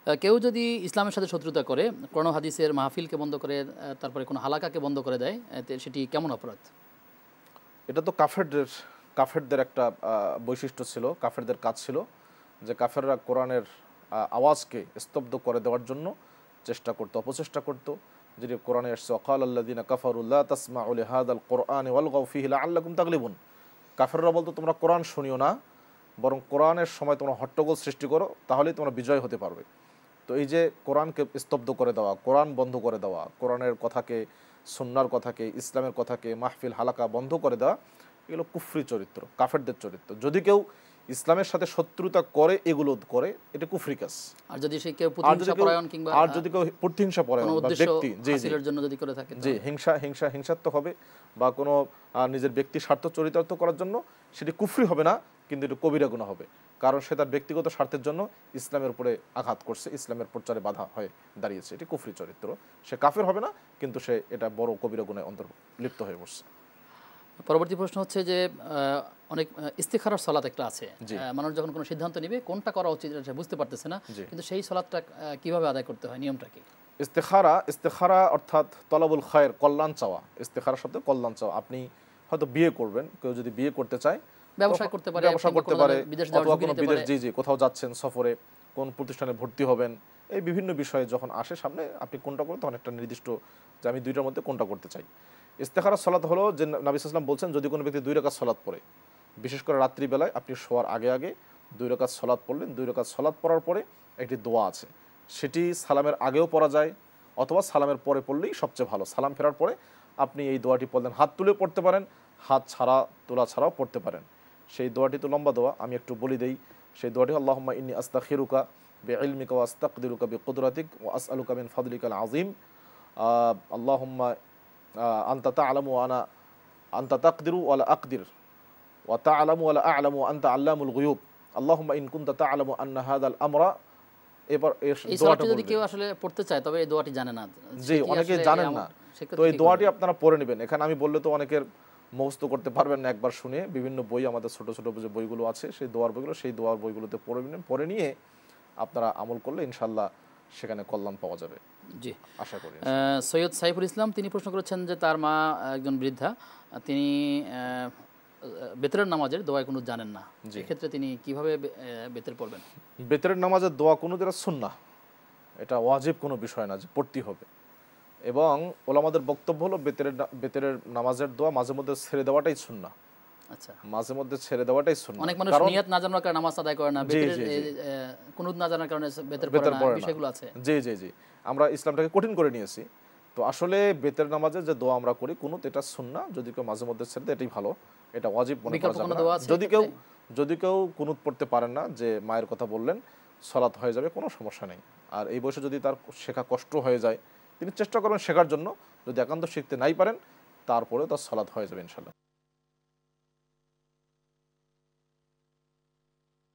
কেউ যদি ইসলামের সাথে শত্রুতা করে, কোরআন ও হাদিসের মাহফিলকে বন্ধ করে, তারপরে কোনো হালাকাকে বন্ধ করে দেয়, সেটি কেমন অপরাধ? এটা তো কাফেরদের একটা বৈশিষ্ট্য ছিল, কাফেরদের কাজ ছিল যে কাফেররা কোরআনের আওয়াজকে স্তব্ধ করে দেওয়ার জন্য চেষ্টা করতো, অপচেষ্টা করতো। যেটি কোরআনে এসছে, ওয়াকাল আল্লাযীনা কাফারু লা তাসমাউ লিহাযাল কুরআনি ওয়ালগাউ ফীহি লাআল্লাকুম তাগলিবুন। কাফেররা বলতো তোমরা কোরআন শুনিও না, বরং কোরআনের সময় তোমরা হট্টগোল সৃষ্টি করো, তাহলেই তোমরা বিজয় হতে পারবে। তো এই যে কোরআনকে স্তব্ধ করে দেওয়া, কোরআন বন্ধ করে দেওয়া, কোরআনের কথাকে, সুন্নাহর কথাকে, ইসলামের কথাকে, মাহফিল হালাকা বন্ধ করে দেওয়া, এগুলো কুফরি চরিত্র, কাফেরদের চরিত্র। যদি কেউ ইসলামের সাথে শত্রুতা করে, এগুলো করে, এটা কুফরি কাজ। আর যদি সে কেউ প্রতিহিংসাপরায়ণ কিংবা আর যদি কেউ প্রতিহিংসাপরায়ণ বা ব্যক্তি হাসিলের জন্য যদি করে থাকে, জি হিংসাত্মক হবে, বা কোনো নিজের ব্যক্তি স্বার্থ চরিতার্থ করার জন্য, সেটি কুফরি হবে না, কিন্তু এটা কবিরা গুনাহ হবে। কারণ সে তার ব্যক্তিগত স্বার্থের জন্য ইসলামের উপরে আঘাত করছে, ইসলামের প্রচারে বাধা হয়ে দাঁড়িয়েছে, এটি কুফরি চরিত্র। সে কাফের হবে না, কিন্তু সে এটা বড় কবিরা গুনাহে লিপ্ত হয়ে বসছে। পরবর্তী প্রশ্ন হচ্ছে যে অনেক ইস্তিখারার সালাত একটা আছে, মানুষ যখন কোনো সিদ্ধান্ত নেবে কোনটা করা উচিত এটা বুঝতে পারতেছে না, কিন্তু সেই সালাতটা কিভাবে আদায় করতে হয়, নিয়মটা কি? ইস্তেখারা অর্থাৎ তলাবুল খায়ের, কল্যাণ চাওয়া। ইস্তেখারা শব্দে কল্যাণ চাওয়া। আপনি হয়তো বিয়ে করবেন, কেউ যদি বিয়ে করতে চায়, ব্যবসা করতে পারে, অথবা কোনো বিদেশ, জি কোথাও যাচ্ছেন সফরে, কোন প্রতিষ্ঠানে ভর্তি হবেন, এই বিভিন্ন বিষয়ে যখন আসে সামনে, আপনি কোনটা করতে, তখন একটা নির্দিষ্ট যে আমি দুইটার মধ্যে কোনটা করতে চাই। ইস্তেখারা সালাত হলো যে নবী সাল্লাল্লাহু আলাইহি ওয়াসাল্লাম বলছেন, যদি কোনো ব্যক্তি 2 রাকাত সালাত পড়ে, বিশেষ করে রাত্রিবেলায় আপনি শোয়ার আগে আগে 2 রাকাত সালাত পড়লেন, 2 রাকাত সালাত পড়ার পরে একটি দোয়া আছে, সেটি সালামের আগেও পড়া যায় অথবা সালামের পরে পড়লেই সবচেয়ে ভালো। সালাম ফেরার পরে আপনি এই দোয়াটি পড়লেন, হাত তুলে পড়তে পারেন, হাত ছাড়া, তোলা ছাড়াও পড়তে পারেন। সেই দোয়াটি তো লম্বা দোয়া, আমি একটু বলে দেই। সেই দোয়াটি আল্লাহুম্মা ইন্নী আস্তাগফিরুকা বিইলমিকা ওয়া আস্তাকদিরুকা বিকুদরাতিক ওয়া আসআলুকা মিন ফাদলিকাল আযীম। আল্লাহুম্মা আনতা তা'লামু ওয়া আনতা তাকদিরু ওয়া লা আকদির ওয়া তা'লামু ওয়া লা আ'লামু ওয়া আনতা আল্লামুল গুয়ুব। আল্লাহুম্মা ইন কুনতা তা'লামু আন্না হাযাল আমরা। এবার এই দোয়াটা যদি কেউ আসলে পড়তে চায়, তবে এই দোয়াটি জানে না, জি অনেকে জানেন না, তো এই দোয়াটি আপনারা পড়ে নেবেন। এখানে আমি বললে তো অনেকের মুখস্থ করতে পারবেন না, একবার শুনে বিভিন্ন বই, আমাদের ছোট ছোট যে বইগুলো আছে, সেই দোয়ার বইগুলো, সেই দোয়ার বইগুলোতে পড়ে নেবেন, পড়ে নিয়ে আপনারা আমল করলে ইনশাআল্লাহ সেখানে কল্যাণ পাওয়া যাবে, জি আশা করি। সৈয়দ সাইফুল ইসলাম তিনি প্রশ্ন করেছেন যে তার মা একজন বৃদ্ধা, তিনি বেতরের নামাজের দোয়া কোনো জানেন না, এক্ষেত্রে তিনি কিভাবে বেতর পড়বেন? বেতরের নামাজের দোয়া কোনো যেটা সুন্নাহ, এটা ওয়াজিব কোনো বিষয় না যে পড়তে হবে। এবং ওলামাদের বক্তব্য হলো বেতরের নামাজের দোয়া মাঝে মধ্যে ছেড়ে দেওয়াটাই সুন্নাহ। আচ্ছা, মাঝে মধ্যে ছেড়ে দেওয়াটাই সুন্নাহ। অনেক মানুষ নিয়ত না জানার কারণে নামাজ আদায় করে না, কুনুত না জানার কারণে বেতর পড়ে না, বিষয়গুলো আছে। জি আমরা ইসলামটাকে কঠিন করে নিয়েছি। তো আসলে বেতের নামাজে যে দোয়া আমরা করি কুনুত, এটা সুন্নাহ। যদি কেউ মাঝে মধ্যে ছেড়ে দেয়, এটাই ভালো, এটা ওয়াজিব মনে করা যাবে না। যদি কেউ কুনুত পড়তে পারেন না, যে মায়ের কথা বললেন, সালাত হয়ে যাবে, কোনো সমস্যা নেই। আর এই বয়সে যদি তার শেখা কষ্ট হয়ে যায়, তিনি চেষ্টা করবেন শেখার জন্য। যদি একান্ত শিখতে নাই পারেন, তারপরে তার সালাত হয়ে যাবে ইনশাআল্লাহ।